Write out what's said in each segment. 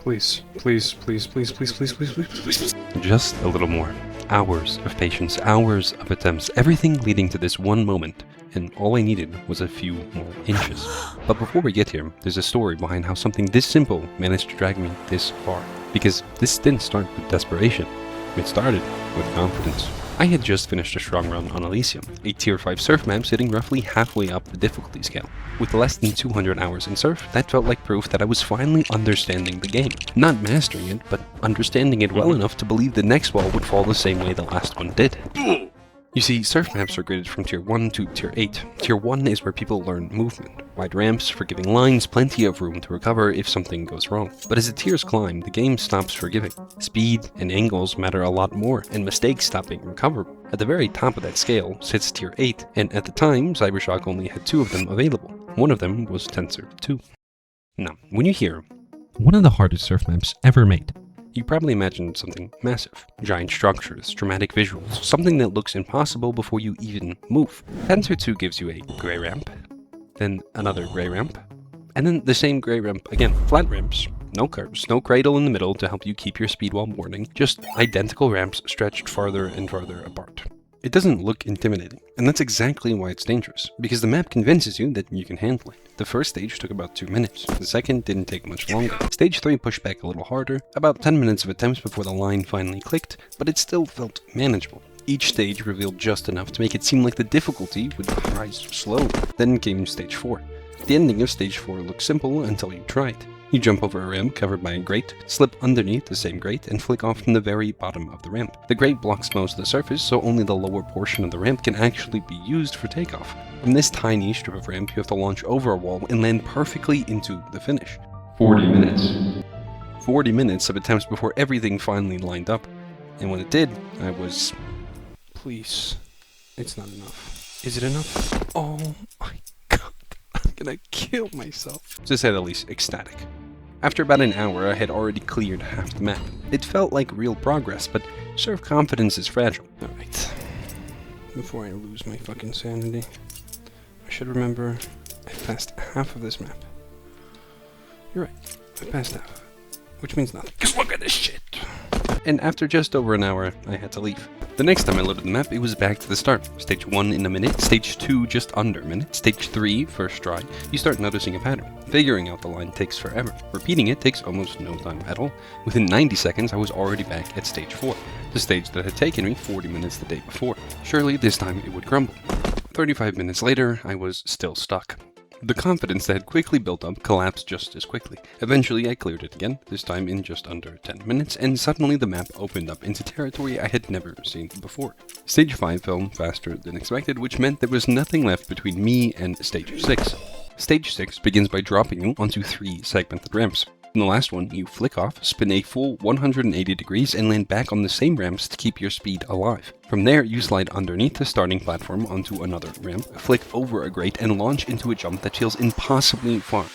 Please, please, please, please, please, please, please, please, please, please. Just a little more. Hours of patience, hours of attempts, everything leading to this one moment, and all I needed was a few more inches. But before we get here, there's a story behind how something this simple managed to drag me this far. Because this didn't start with desperation, it started with confidence. I had just finished a strong run on Elysium, a tier 5 surf map sitting roughly halfway up the difficulty scale. With less than 200 hours in surf, that felt like proof that I was finally understanding the game. Not mastering it, but understanding it well enough to believe the next wall would fall the same way the last one did. You see, surf maps are graded from tier 1 to tier 8. Tier 1 is where people learn movement. Wide ramps, forgiving lines, plenty of room to recover if something goes wrong. But as the tiers climb, the game stops forgiving. Speed and angles matter a lot more, and mistakes stop being recoverable. At the very top of that scale sits tier 8, and at the time, Cybershock only had 2 of them available. One of them was Tensor 2. Now, when you hear one of the hardest surf maps ever made, you probably imagine something massive. Giant structures, dramatic visuals, something that looks impossible before you even move. Tensor 2 gives you a gray ramp, then another gray ramp, and then the same gray ramp again. Flat ramps, no curves, no cradle in the middle to help you keep your speed while boarding, just identical ramps stretched farther and farther apart. It doesn't look intimidating, and that's exactly why it's dangerous, because the map convinces you that you can handle it. The first stage took about 2 minutes, the second didn't take much longer. Stage 3 pushed back a little harder, about 10 minutes of attempts before the line finally clicked, but it still felt manageable. Each stage revealed just enough to make it seem like the difficulty would rise slowly. Then came stage 4. The ending of stage 4 looked simple until you tried. You jump over a ramp covered by a grate, slip underneath the same grate, and flick off from the very bottom of the ramp. The grate blocks most of the surface, so only the lower portion of the ramp can actually be used for takeoff. From this tiny strip of ramp, you have to launch over a wall and land perfectly into the finish. 40 minutes. 40 minutes of attempts before everything finally lined up. And when it did, I was... Please. It's not enough. Is it enough? Oh my god. I'm gonna kill myself. To say the least, ecstatic. After about an hour, I had already cleared half the map. It felt like real progress, but surf confidence is fragile. Alright. Before I lose my fucking sanity, I should remember I passed half of this map. You're right, I passed half. Which means nothing. Cause look at this shit! And after just over an hour, I had to leave. The next time I loaded the map, it was back to the start. Stage 1 in a minute, stage 2 just under a minute, stage 3 first try. You start noticing a pattern. Figuring out the line takes forever. Repeating it takes almost no time at all. Within 90 seconds, I was already back at stage 4, the stage that had taken me 40 minutes the day before. Surely this time it would crumble. 35 minutes later, I was still stuck. The confidence that had quickly built up collapsed just as quickly. Eventually I cleared it again, this time in just under 10 minutes, and suddenly the map opened up into territory I had never seen before. Stage 5 fell faster than expected, which meant there was nothing left between me and Stage 6. Stage 6 begins by dropping you onto 3 segmented ramps. In the last one, you flick off, spin a full 180 degrees, and land back on the same ramps to keep your speed alive. From there, you slide underneath the starting platform onto another ramp, flick over a grate, and launch into a jump that feels impossibly far.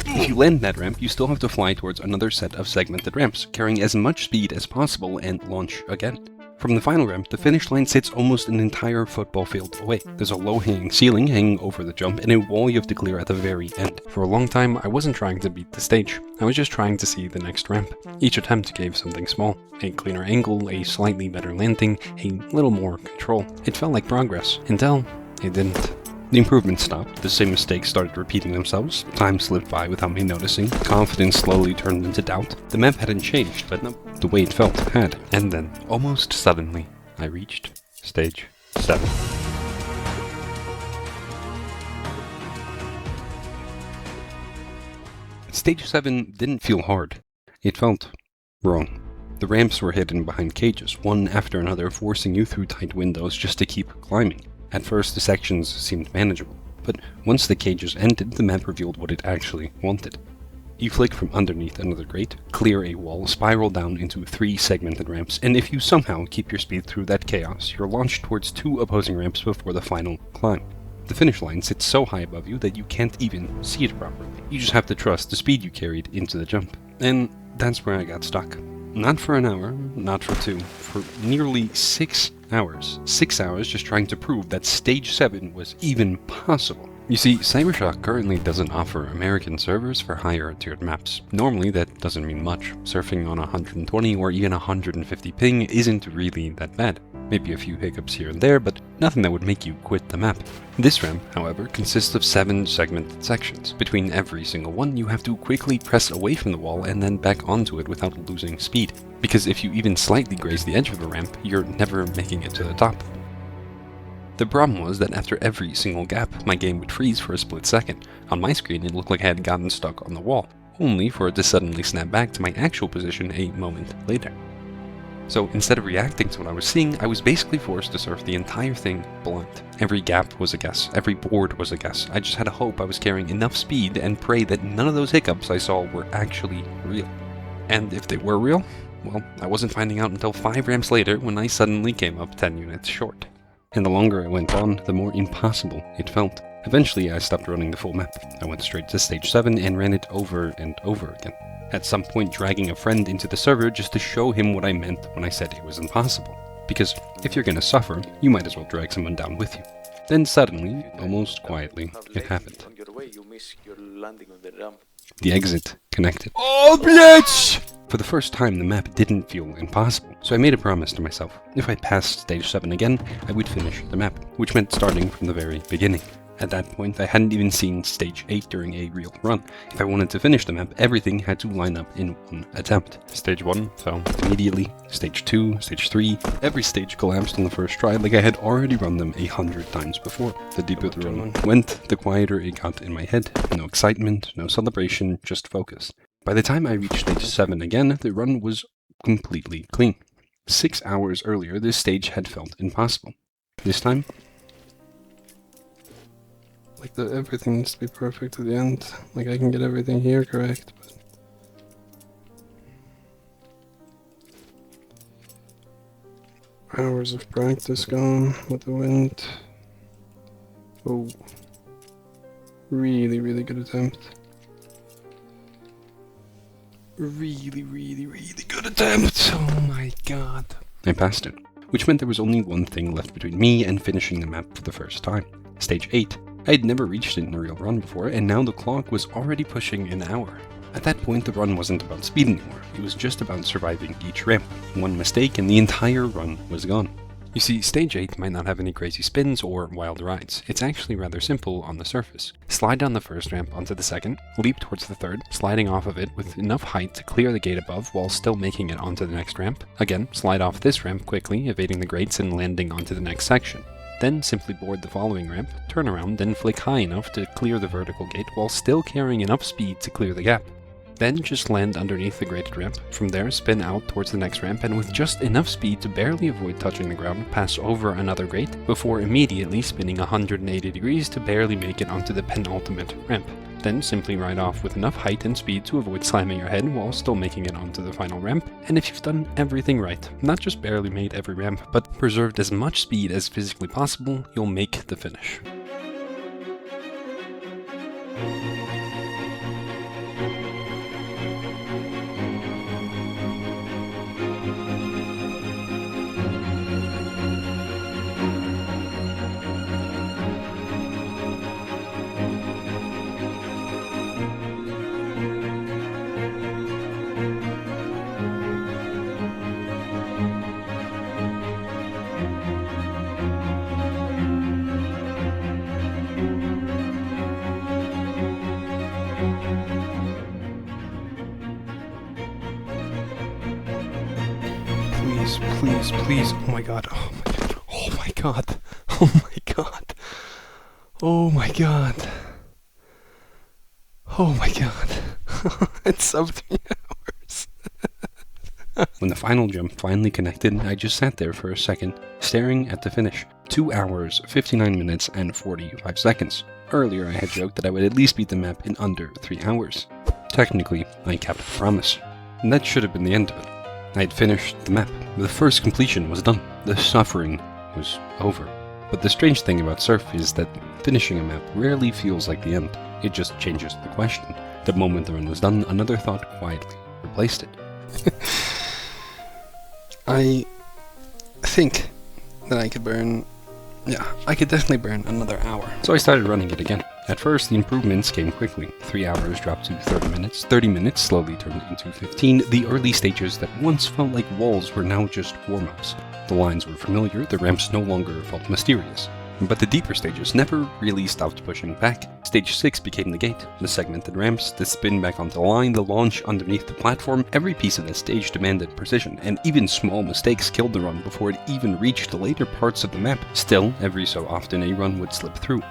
If you land that ramp, you still have to fly towards another set of segmented ramps, carrying as much speed as possible and launch again. From the final ramp, the finish line sits almost an entire football field away. There's a low-hanging ceiling hanging over the jump and a wall you have to clear at the very end. For a long time, I wasn't trying to beat the stage. I was just trying to see the next ramp. Each attempt gave something small. A cleaner angle, a slightly better landing, a little more control. It felt like progress, until it didn't. The improvements stopped, the same mistakes started repeating themselves, time slipped by without me noticing, confidence slowly turned into doubt. The map hadn't changed, but no, the way it felt had. And then, almost suddenly, I reached Stage 7. Stage 7 didn't feel hard. It felt wrong. The ramps were hidden behind cages, one after another, forcing you through tight windows just to keep climbing. At first, the sections seemed manageable, but once the cages ended, the map revealed what it actually wanted. You flick from underneath another grate, clear a wall, spiral down into 3 segmented ramps, and if you somehow keep your speed through that chaos, you're launched towards 2 opposing ramps before the final climb. The finish line sits so high above you that you can't even see it properly. You just have to trust the speed you carried into the jump. And that's where I got stuck. Not for an hour, not for 2, for nearly 6 hours. 6 hours just trying to prove that Stage 7 was even possible. You see, Cybershock currently doesn't offer American servers for higher tiered maps. Normally that doesn't mean much. Surfing on 120 or even 150 ping isn't really that bad. Maybe a few hiccups here and there, but nothing that would make you quit the map. This ramp, however, consists of 7 segmented sections. Between every single one, you have to quickly press away from the wall and then back onto it without losing speed. Because if you even slightly graze the edge of the ramp, you're never making it to the top. The problem was that after every single gap, my game would freeze for a split second. On my screen, it looked like I had gotten stuck on the wall, only for it to suddenly snap back to my actual position a moment later. So instead of reacting to what I was seeing, I was basically forced to surf the entire thing blind. Every gap was a guess, every board was a guess. I just had to hope I was carrying enough speed and pray that none of those hiccups I saw were actually real. And if they were real, well, I wasn't finding out until 5 ramps later when I suddenly came up 10 units short. And the longer I went on, the more impossible it felt. Eventually, I stopped running the full map. I went straight to stage 7 and ran it over and over again. At some point dragging a friend into the server just to show him what I meant when I said it was impossible. Because if you're gonna suffer, you might as well drag someone down with you. Then suddenly, almost quietly, it happened. The exit connected. Oh, bitch! For the first time, the map didn't feel impossible, so I made a promise to myself. If I passed stage 7 again, I would finish the map, which meant starting from the very beginning. At that point, I hadn't even seen stage 8 during a real run. If I wanted to finish the map, everything had to line up in one attempt. Stage 1 fell immediately, stage 2, stage 3, every stage collapsed on the first try like I had already run them 100 times before. The deeper the run went, the quieter it got in my head. No excitement, no celebration, just focus. By the time I reached stage 7 again, the run was completely clean. 6 hours earlier, this stage had felt impossible. This time, Like, everything needs to be perfect at the end. Like, I can get everything here correct, but... Hours of practice gone with the wind. Oh. Really, really good attempt. Really, really, really good attempt! Oh my god. I passed it, which meant there was only one thing left between me and finishing the map for the first time. Stage 8. I had never reached it in a real run before, and now the clock was already pushing an hour. At that point, the run wasn't about speed anymore. It was just about surviving each ramp. One mistake and the entire run was gone. You see, stage 8 might not have any crazy spins or wild rides. It's actually rather simple on the surface. Slide down the first ramp onto the second, leap towards the third, sliding off of it with enough height to clear the gate above while still making it onto the next ramp. Again, slide off this ramp quickly, evading the grates and landing onto the next section. Then simply board the following ramp, turn around, then flick high enough to clear the vertical gate while still carrying enough speed to clear the gap. Then just land underneath the graded ramp. From there, spin out towards the next ramp and with just enough speed to barely avoid touching the ground, pass over another grate before immediately spinning 180 degrees to barely make it onto the penultimate ramp. Then simply ride off with enough height and speed to avoid slamming your head while still making it onto the final ramp. And if you've done everything right, not just barely made every ramp, but preserved as much speed as physically possible, you'll make the finish. Please, please, please. Oh my god. Oh my god. Oh my god. Oh my god. Oh my god. It's sub 3 hours. When the final jump finally connected, I just sat there for a second, staring at the finish. 2 hours, 59 minutes, and 45 seconds. Earlier I had joked that I would at least beat the map in under 3 hours. Technically, I kept the promise. And that should have been the end of it. I had finished the map. The first completion was done. The suffering was over. But the strange thing about Surf is that finishing a map rarely feels like the end. It just changes the question. The moment the run was done, another thought quietly replaced it. I think that I could burn... Yeah, I could definitely burn another hour. So I started running it again. At first, the improvements came quickly. 3 hours dropped to 30 minutes, 30 minutes slowly turned into 15. The early stages that once felt like walls were now just warm-ups. The lines were familiar, the ramps no longer felt mysterious. But the deeper stages never really stopped pushing back. Stage 6 became the gate, the segmented ramps, the spin back onto the line, the launch underneath the platform. Every piece of this stage demanded precision, and even small mistakes killed the run before it even reached the later parts of the map. Still, every so often a run would slip through,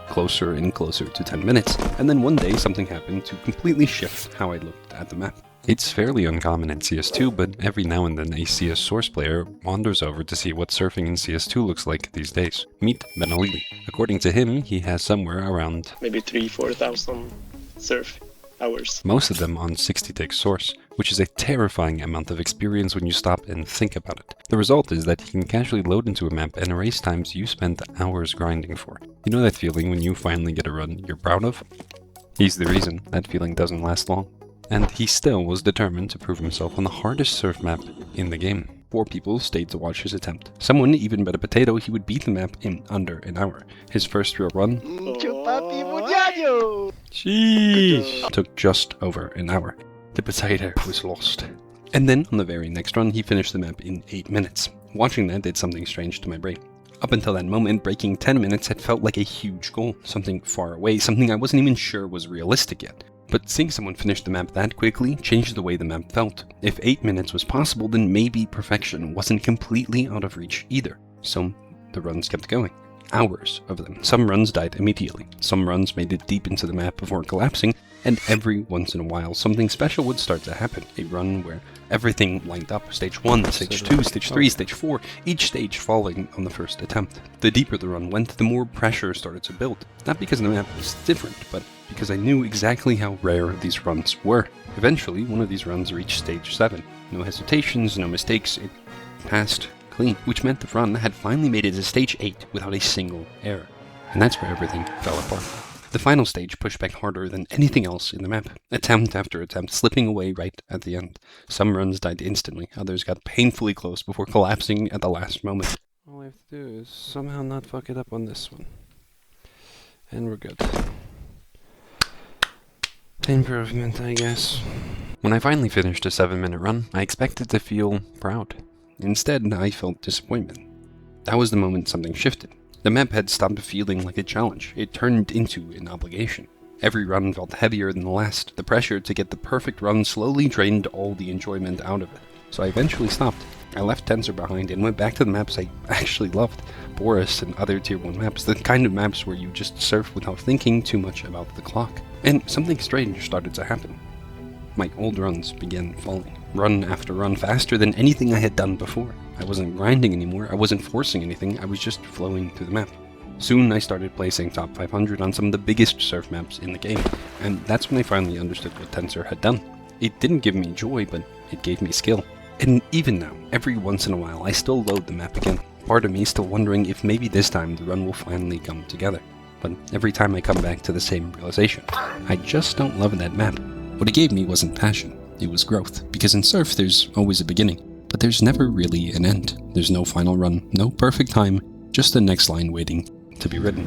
closer and closer to 10 minutes, and then one day something happened to completely shift how I looked at the map. It's fairly uncommon in CS2, but every now and then a CS Source player wanders over to see what surfing in CS2 looks like these days. Meet Benalili. According to him, he has somewhere around maybe 3,000-4,000 surf hours. Most of them on 60-tick Source, which is a terrifying amount of experience when you stop and think about it. The result is that he can casually load into a map and erase times you spent hours grinding for. You know that feeling when you finally get a run you're proud of? He's the reason that feeling doesn't last long. And he still was determined to prove himself on the hardest surf map in the game. 4 people stayed to watch his attempt. Someone even bet a potato he would beat the map in under an hour. His first real run took just over an hour. The potato was lost. And then on the very next run, he finished the map in 8 minutes. Watching that did something strange to my brain. Up until that moment, breaking 10 minutes had felt like a huge goal, something far away, something I wasn't even sure was realistic yet. But seeing someone finish the map that quickly changed the way the map felt. If 8 minutes was possible, then maybe perfection wasn't completely out of reach either. So the runs kept going. Hours of them. Some runs died immediately. Some runs made it deep into the map before collapsing, and every once in a while something special would start to happen. A run where everything lined up. Stage 1, Stage 2, Stage 3, Stage 4, each stage falling on the first attempt. The deeper the run went, the more pressure started to build. Not because the map was different, but because I knew exactly how rare these runs were. Eventually, one of these runs reached Stage 7. No hesitations, no mistakes, it passed clean, which meant the run had finally made it to Stage 8 without a single error. And that's where everything fell apart. The final stage pushed back harder than anything else in the map, attempt after attempt slipping away right at the end. Some runs died instantly, others got painfully close before collapsing at the last moment. All I have to do is somehow not fuck it up on this one. And we're good. Improvement, I guess. When I finally finished a 7-minute run, I expected to feel proud. Instead, I felt disappointment. That was the moment something shifted. The map had stopped feeling like a challenge. It turned into an obligation. Every run felt heavier than the last. The pressure to get the perfect run slowly drained all the enjoyment out of it. So I eventually stopped. I left Tensor behind and went back to the maps I actually loved. Boris and other Tier 1 maps, the kind of maps where you just surf without thinking too much about the clock. And something strange started to happen. My old runs began falling, run after run, faster than anything I had done before. I wasn't grinding anymore, I wasn't forcing anything, I was just flowing through the map. Soon I started placing top 500 on some of the biggest surf maps in the game, and that's when I finally understood what Tensor had done. It didn't give me joy, but it gave me skill. And even now, every once in a while, I still load the map again. Part of me is still wondering if maybe this time the run will finally come together. But every time I come back to the same realization, I just don't love that map. What it gave me wasn't passion, it was growth. Because in surf, there's always a beginning, but there's never really an end. There's no final run, no perfect time, just the next line waiting to be written.